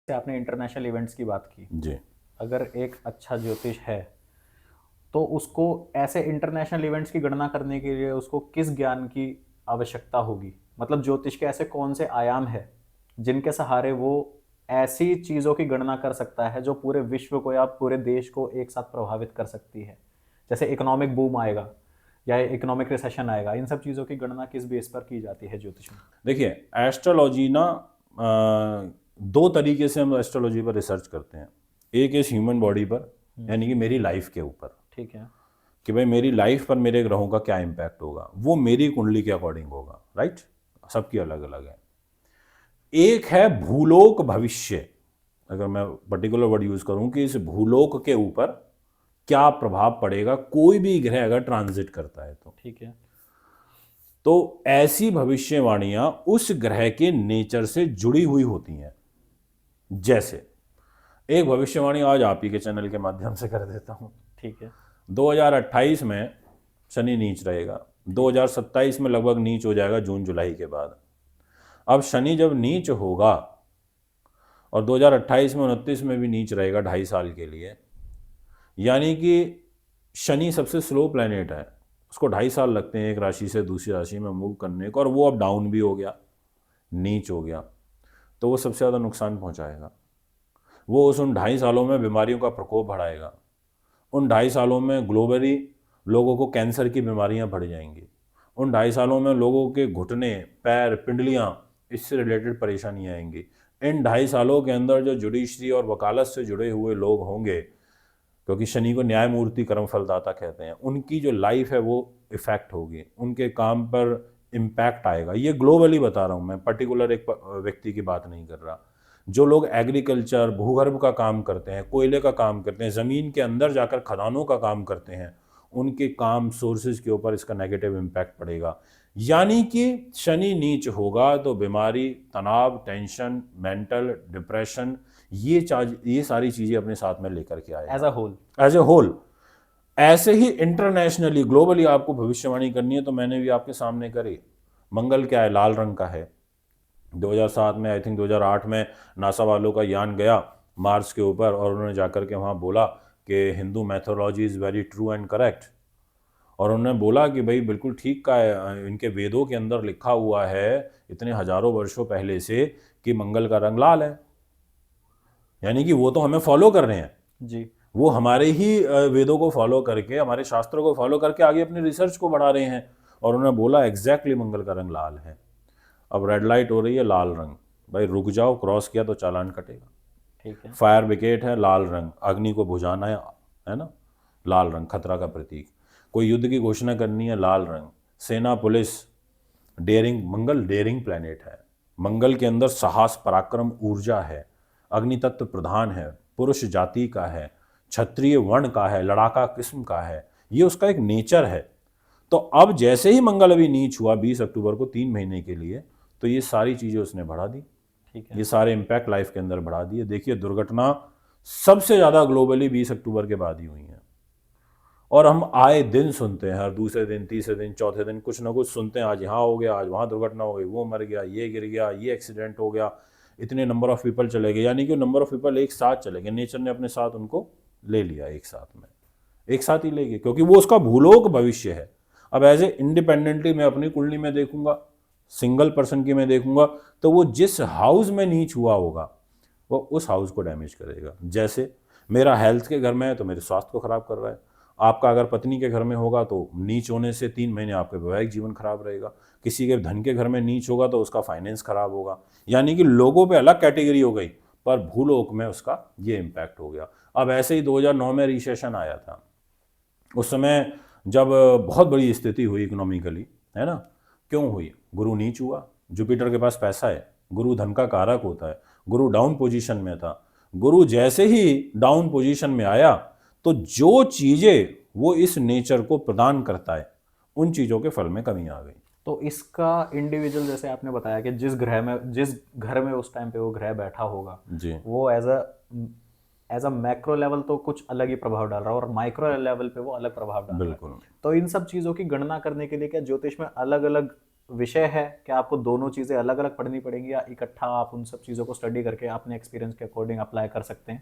से आपने international events की बात की। जी। अगर एक अच्छा ज्योतिष है तो उसको ऐसे इंटरनेशनल इवेंट्स की गणना करने के लिए उसको किस ज्ञान की आवश्यकता होगी? मतलब ज्योतिष के ऐसे कौन से आयाम है जिनके सहारे वो ऐसी चीज़ों की गणना कर सकता है जो पूरे विश्व को या पूरे देश को एक साथ प्रभावित कर सकती है? जैसे इकोनॉमिक बूम आएगा या इकोनॉमिक रिसेशन आएगा, इन सब चीज़ों की गणना किस बेस पर की जाती है ज्योतिष में? देखिए, एस्ट्रोलॉजी ना दो तरीके से हम एस्ट्रोलॉजी पर रिसर्च करते हैं। एक इस ह्यूमन बॉडी पर, यानी कि मेरी लाइफ के ऊपर, ठीक है। कि भाई मेरी लाइफ पर मेरे ग्रहों का क्या इम्पैक्ट होगा, वो मेरी कुंडली के अकॉर्डिंग होगा, राइट। सबकी अलग अलग है। एक है भूलोक भविष्य। अगर मैं पर्टिकुलर वर्ड यूज करूं कि इस भूलोक के ऊपर क्या प्रभाव पड़ेगा कोई भी ग्रह अगर ट्रांजिट करता है ठीक है। तो ऐसी भविष्यवाणियां उस ग्रह के नेचर से जुड़ी हुई होती हैं। जैसे एक भविष्यवाणी आज आप ही के चैनल के माध्यम से कर देता हूं। ठीक है। 2028 में शनि नीच रहेगा। ठीक है। 2027 में लगभग नीच हो जाएगा जून जुलाई के बाद। अब शनि जब नीच होगा और 2028 में 29 में भी नीच रहेगा 2.5 साल के लिए, यानी कि शनि सबसे स्लो प्लैनेट है, उसको 2.5 साल लगते हैं एक राशि से दूसरी राशि में मूव करने को, और वो अब डाउन भी हो गया, नीच हो गया, तो वो सबसे ज़्यादा नुकसान पहुंचाएगा। वो उन 2.5 सालों में बीमारियों का प्रकोप बढ़ाएगा। उन 2.5 सालों में ग्लोबली लोगों को कैंसर की बीमारियां बढ़ जाएंगी। उन 2.5 सालों में लोगों के घुटने, पैर, पिंडलियां, इससे रिलेटेड परेशानियां आएंगी। इन 2.5 सालों के अंदर जो जुडिशरी और वकालत से जुड़े हुए लोग होंगे, क्योंकि शनि को न्यायमूर्ति कर्मफलदाता कहते हैं, उनकी जो लाइफ है वो इफेक्ट होगी, उनके काम पर इम्पैक्ट आएगा। ये ग्लोबली बता रहा हूँ मैं, पर्टिकुलर एक व्यक्ति की बात नहीं कर रहा। जो लोग एग्रीकल्चर, भूगर्भ का काम करते हैं, कोयले का काम करते हैं, ज़मीन के अंदर जाकर खदानों का काम करते हैं, उनके काम सोर्सेज के ऊपर इसका नेगेटिव इम्पैक्ट पड़ेगा। यानी कि शनि नीच होगा तो बीमारी, तनाव, टेंशन, मेंटल डिप्रेशन, ये सारी चीज़ें अपने साथ में लेकर के एज आएगा a whole. As a whole. ऐसे ही इंटरनेशनली, ग्लोबली आपको भविष्यवाणी करनी है तो मैंने भी आपके सामने करी। मंगल क्या है? लाल रंग का है। 2007 में, आई थिंक 2008 में, नासा वालों का यान गया मार्स के ऊपर और उन्होंने जाकर के वहाँ बोला कि Hindu mythology is very true and correct. और उन्होंने बोला कि भाई बिल्कुल ठीक का है, इनके वेदों के अंदर लिखा हुआ है इतने हजारों वर्षों पहले से कि मंगल का रंग लाल है। यानी कि वो तो हमें फॉलो कर रहे हैं, जी। वो हमारे ही वेदों को फॉलो करके, हमारे शास्त्रों को फॉलो करके आगे अपनी रिसर्च को बढ़ा रहे हैं। और उन्होंने बोला एग्जैक्टली मंगल का रंग लाल है। अब रेड लाइट हो रही है, लाल रंग, भाई रुक जाओ, क्रॉस किया तो चालान कटेगा। ठीक है। फायर ब्रिगेड है, लाल रंग, अग्नि को बुझाना है ना, लाल रंग खतरा का प्रतीक। कोई युद्ध की घोषणा करनी है, लाल रंग। सेना, पुलिस, डेयरिंग, मंगल डेयरिंग प्लैनेट है। मंगल के अंदर साहस, पराक्रम, ऊर्जा है। अग्नि तत्व प्रधान है, पुरुष जाति का है, क्षत्रिय वर्ण का है, लड़ाका किस्म का है, ये उसका एक नेचर है। तो अब जैसे ही मंगल अभी नीच हुआ 20 अक्टूबर को 3 महीने के लिए, तो ये सारी चीज़ें उसने बढ़ा दी, ठीक है। ये सारे इम्पैक्ट लाइफ के अंदर बढ़ा दिए। देखिए, दुर्घटना सबसे ज़्यादा ग्लोबली 20 अक्टूबर के बाद ही हुई है। और हम आए दिन सुनते हैं, हर दूसरे दिन, तीसरे दिन, चौथे दिन कुछ ना कुछ सुनते हैं। आज यहाँ हो गया, आज वहाँ दुर्घटना हो गई, वो मर गया, ये गिर गया, ये एक्सीडेंट हो गया, इतने नंबर ऑफ पीपल चले गए। यानी कि नंबर ऑफ पीपल एक साथ चले गए, नेचर ने अपने साथ उनको ले लिया, एक साथ में, एक साथ ही ले गए, क्योंकि वो उसका भूलोक भविष्य है। अब एज ए इंडिपेंडेंटली मैं अपनी कुंडली में देखूंगा, सिंगल पर्सन की मैं देखूंगा, तो वो जिस हाउस में नीच हुआ होगा वो उस हाउस को डैमेज करेगा। जैसे मेरा हेल्थ के घर में है तो मेरे स्वास्थ्य को खराब कर रहा है। आपका अगर पत्नी के घर में होगा तो नीच होने से 3 महीने आपका वैवाहिक जीवन खराब रहेगा। किसी के धन के घर में नीच होगा तो उसका फाइनेंस खराब होगा। यानी कि लोगों पे अलग कैटेगरी हो गई, पर भूलोक में उसका ये इम्पैक्ट हो गया। अब ऐसे ही 2009 में रिसेशन आया था, उस समय जब बहुत बड़ी स्थिति हुई इकोनॉमिकली, है ना। क्यों हुई? गुरु नीच हुआ, जुपिटर के पास पैसा है, गुरु धन का कारक होता है, गुरु डाउन पोजीशन में था। गुरु जैसे ही डाउन पोजीशन में आया तो जो चीजें वो इस नेचर को प्रदान करता है, उन चीजों के फल में कमी आ गई। तो इसका इंडिविजुअल, जैसे आपने बताया कि जिस घर में उस टाइम पे वो ग्रह बैठा होगा, जी, वो एज अ मैक्रो लेवल तो कुछ अलग ही प्रभाव डाल रहा है और माइक्रो लेवल पे वो अलग प्रभाव डाल रहा है। बिल्कुल। तो इन सब चीज़ों की गणना करने के लिए क्या ज्योतिष में अलग अलग विषय है? क्या आपको दोनों चीज़ें अलग अलग पढ़नी पड़ेंगी या इकट्ठा आप उन सब चीज़ों को स्टडी करके अपने एक्सपीरियंस के अकॉर्डिंग अप्लाई कर सकते हैं?